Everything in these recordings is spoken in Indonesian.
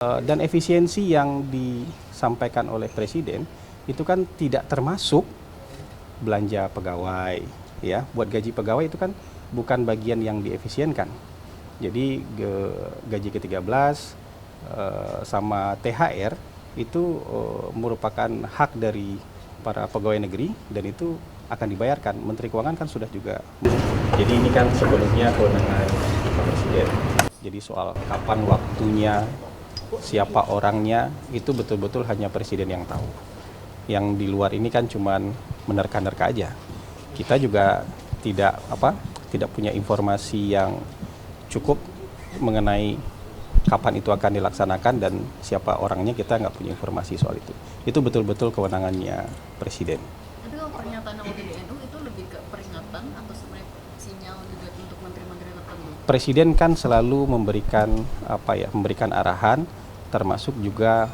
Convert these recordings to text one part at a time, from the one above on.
Dan efisiensi yang disampaikan oleh Presiden itu kan tidak termasuk belanja pegawai, ya. Buat gaji pegawai itu kan bukan bagian yang diefisienkan. Jadi gaji ke-13 sama THR itu merupakan hak dari para pegawai negeri dan itu akan dibayarkan. Menteri Keuangan kan sudah juga. Jadi ini kan sepenuhnya kewenangan Pak Presiden. Jadi soal kapan waktunya, siapa orangnya, itu betul-betul hanya Presiden yang tahu. Yang di luar ini kan cuman menerka-nerka aja. Kita juga tidak punya informasi yang cukup mengenai kapan itu akan dilaksanakan dan siapa orangnya, kita nggak punya informasi soal itu. Itu betul-betul kewenangannya Presiden. Tapi kalau pernyataan ODDNU itu lebih ke peringatan atau sebenarnya sinyal juga untuk menteri-menteri tertentu? Presiden kan selalu memberikan arahan, termasuk juga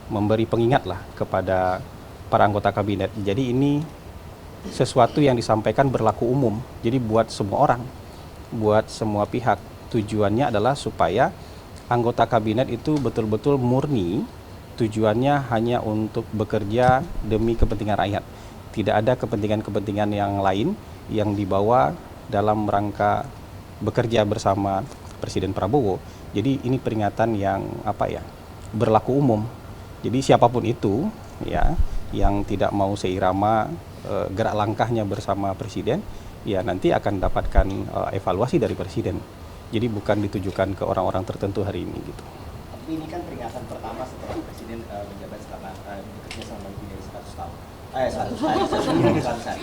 memberi pengingat lah kepada para anggota kabinet. Jadi ini sesuatu yang disampaikan berlaku umum. Jadi buat semua orang, buat semua pihak. Tujuannya adalah supaya anggota kabinet itu betul-betul murni, tujuannya hanya untuk bekerja demi kepentingan rakyat. Tidak ada kepentingan-kepentingan yang lain yang dibawa dalam rangka bekerja bersama Presiden Prabowo. Jadi ini peringatan yang berlaku umum. Jadi siapapun itu ya yang tidak mau seirama gerak langkahnya bersama Presiden, ya nanti akan mendapatkan evaluasi dari Presiden. Jadi bukan ditujukan ke orang-orang tertentu hari ini gitu. Tapi ini kan peringatan pertama setelah Presiden menjabat bekerja selama lebih dari 100 tahun. 100 hari.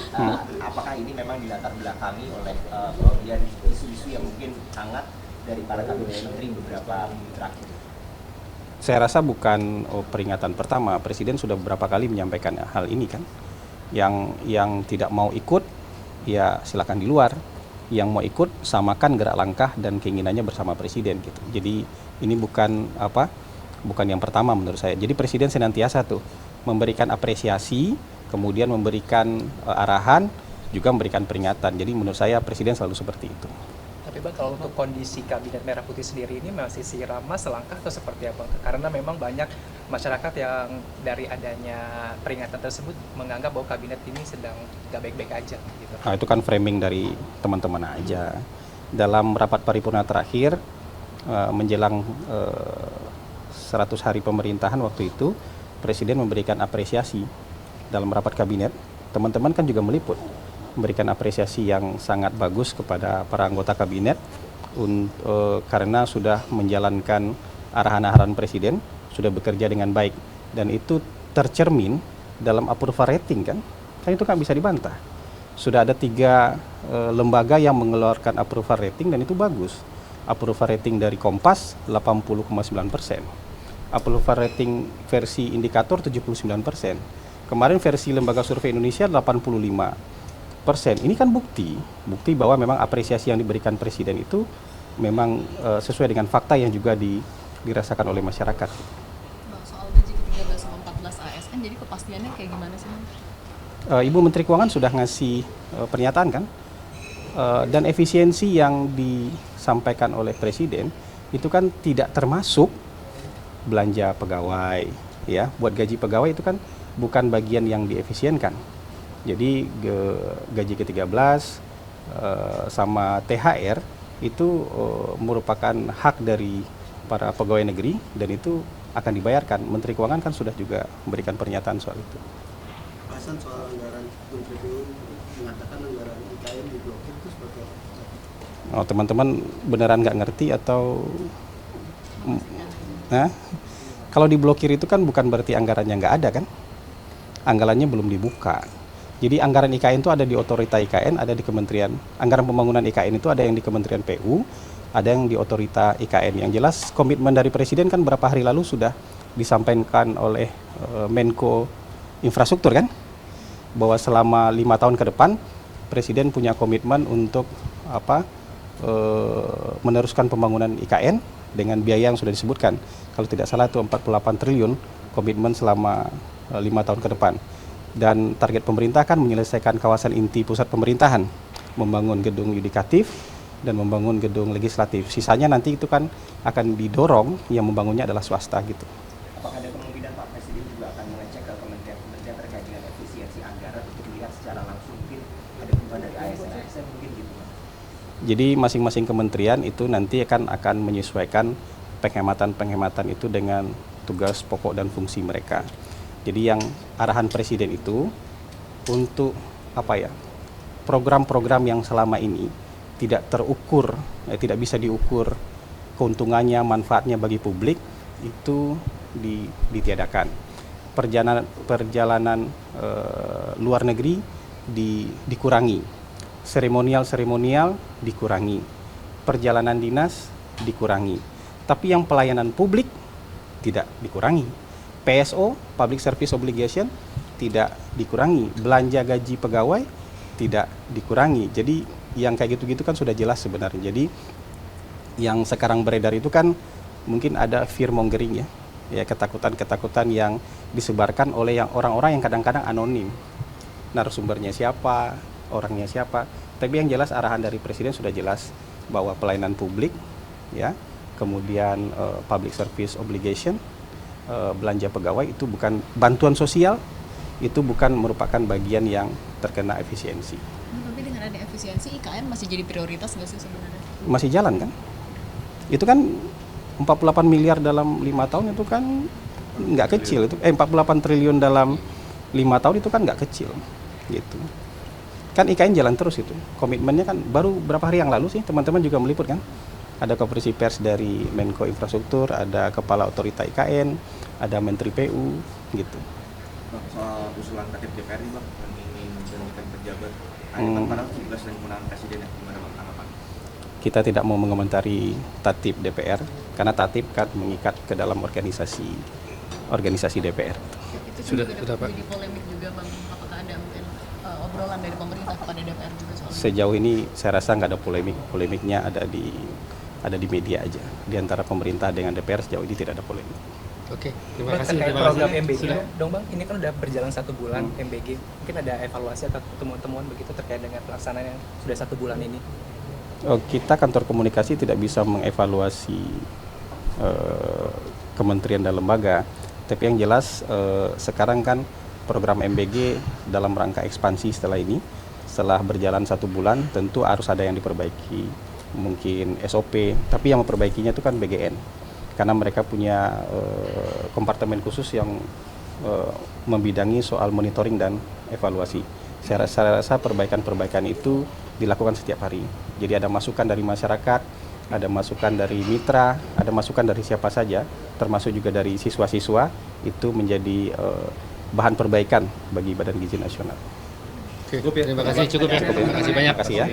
Apakah ini memang dilatar belakangi oleh kemudian isu-isu yang mungkin hangat dari para kabinet menteri beberapa minggu terakhir? Saya rasa bukan peringatan pertama. Presiden sudah beberapa kali menyampaikan hal ini kan. Yang tidak mau ikut, ya silakan di luar. Yang mau ikut, samakan gerak langkah dan keinginannya bersama Presiden gitu. Jadi ini bukan yang pertama menurut saya. Jadi Presiden senantiasa tuh memberikan apresiasi, kemudian memberikan arahan, juga memberikan peringatan. Jadi menurut saya Presiden selalu seperti itu. Tapi Bang, kalau untuk kondisi Kabinet Merah Putih sendiri ini masih sirama selangkah atau seperti apa? Karena memang banyak masyarakat yang dari adanya peringatan tersebut menganggap bahwa Kabinet ini sedang gak baik-baik aja gitu. Nah, itu kan framing dari teman-teman aja. Dalam rapat paripurna terakhir menjelang 100 hari pemerintahan waktu itu, Presiden memberikan apresiasi dalam rapat kabinet. Teman-teman kan juga meliput, memberikan apresiasi yang sangat bagus kepada para anggota kabinet karena sudah menjalankan arahan-arahan Presiden, sudah bekerja dengan baik, dan itu tercermin dalam approval rating kan itu kan bisa dibantah. Sudah ada 3 lembaga yang mengeluarkan approval rating dan itu bagus. Approval rating dari Kompas 80,9%, approval rating versi indikator 79%, kemarin versi lembaga survei Indonesia 85%. Ini kan bukti bahwa memang apresiasi yang diberikan Presiden itu memang sesuai dengan fakta yang juga dirasakan oleh masyarakat. Bang, soal gaji ke-13 sama 14 ASN, jadi kepastiannya kayak gimana sih? Ibu Menteri Keuangan sudah ngasih pernyataan kan, dan efisiensi yang disampaikan oleh Presiden itu kan tidak termasuk belanja pegawai, ya. Buat gaji pegawai itu kan bukan bagian yang diefisienkan. Jadi gaji ke-13 sama THR itu merupakan hak dari para pegawai negeri dan itu akan dibayarkan. Menteri Keuangan kan sudah juga memberikan pernyataan soal itu. Bahasan soal anggaran Menteri PU mengatakan anggaran IKN diblokir itu seperti apa? Teman-teman beneran nggak ngerti atau kalau diblokir itu kan bukan berarti anggarannya nggak ada kan? Anggarannya belum dibuka. Jadi anggaran IKN itu ada di otorita IKN, ada di Kementerian, anggaran pembangunan IKN itu ada yang di Kementerian PU, ada yang di otorita IKN. Yang jelas komitmen dari Presiden kan berapa hari lalu sudah disampaikan oleh Menko Infrastruktur kan, bahwa selama 5 tahun ke depan Presiden punya komitmen untuk meneruskan pembangunan IKN dengan biaya yang sudah disebutkan. Kalau tidak salah itu 48 triliun komitmen selama 5 tahun ke depan. Dan target pemerintah kan menyelesaikan kawasan inti pusat pemerintahan, membangun gedung yudikatif, dan membangun gedung legislatif. Sisanya nanti itu kan akan didorong, yang membangunnya adalah swasta gitu. Apakah ada kemungkinan Pak Presiden juga akan mengecek ke kementerian-kementerian terkait dengan efisiensi anggaran untuk melihat secara langsung mungkin ada perubahan dari ASN mungkin gitu Pak? Jadi masing-masing kementerian itu nanti akan menyesuaikan penghematan-penghematan itu dengan tugas pokok dan fungsi mereka. Jadi yang arahan Presiden itu untuk program-program yang selama ini tidak terukur, tidak bisa diukur keuntungannya, manfaatnya bagi publik, itu ditiadakan. Perjalanan luar negeri dikurangi, seremonial dikurangi, perjalanan dinas dikurangi, tapi yang pelayanan publik tidak dikurangi. PSO, Public Service Obligation, tidak dikurangi. Belanja gaji pegawai tidak dikurangi. Jadi yang kayak gitu-gitu kan sudah jelas sebenarnya. Jadi yang sekarang beredar itu kan mungkin ada fear mongering ya ketakutan-ketakutan yang disebarkan oleh orang-orang yang kadang-kadang anonim. Narasumbernya siapa, orangnya siapa. Tapi yang jelas arahan dari Presiden sudah jelas bahwa pelayanan publik, ya, kemudian public service obligation, belanja pegawai itu bukan bantuan sosial, itu bukan merupakan bagian yang terkena efisiensi. Tapi dengan ada efisiensi, IKN masih jadi prioritas nggak sih sebenarnya? Masih jalan kan? Itu kan 48 miliar dalam 5 tahun itu kan nggak kecil. 48 triliun dalam 5 tahun itu kan nggak kecil gitu. Kan IKN jalan terus itu. Komitmennya kan baru berapa hari yang lalu sih teman-teman juga meliput kan. Ada konferensi pers dari Menko Infrastruktur, ada Kepala Otorita IKN, ada Menteri PU gitu. Bang, soal usulan tatip DPR ini Bang, yang ingin menurunkan pejabat kan padahal tugas dan kewenangan Presiden ya, gimana Bang tanggapan? Kita tidak mau mengomentari tatip DPR karena tatip kan mengikat ke dalam organisasi DPR. Itu Sudah, juga Pak. jadi polemik juga Bang. Apakah ada mungkin obrolan dari pemerintah kepada DPR juga soal ini? Sejauh ini saya rasa nggak ada polemiknya ada di media aja. Di antara pemerintah dengan DPR sejauh ini tidak ada polemik. Oke, terima Bang, kasih. terkait Terima program kasih. MBG Sudah. dong Bang, ini kan udah berjalan 1 bulan MBG, mungkin ada evaluasi atau temuan-temuan begitu terkait dengan pelaksanaan yang sudah 1 bulan ini? Kita kantor komunikasi tidak bisa mengevaluasi kementerian dan lembaga, tapi yang jelas sekarang kan program MBG dalam rangka ekspansi setelah berjalan 1 bulan tentu harus ada yang diperbaiki, mungkin SOP, tapi yang memperbaikinya itu kan BGN karena mereka punya kompartemen khusus yang membidangi soal monitoring dan evaluasi. Saya rasa perbaikan-perbaikan itu dilakukan setiap hari. Jadi ada masukan dari masyarakat, ada masukan dari mitra, ada masukan dari siapa saja, termasuk juga dari siswa-siswa, itu menjadi bahan perbaikan bagi Badan Gizi Nasional. Oke, terima kasih. Cukup ya. Terima kasih banyak. Terima kasih ya.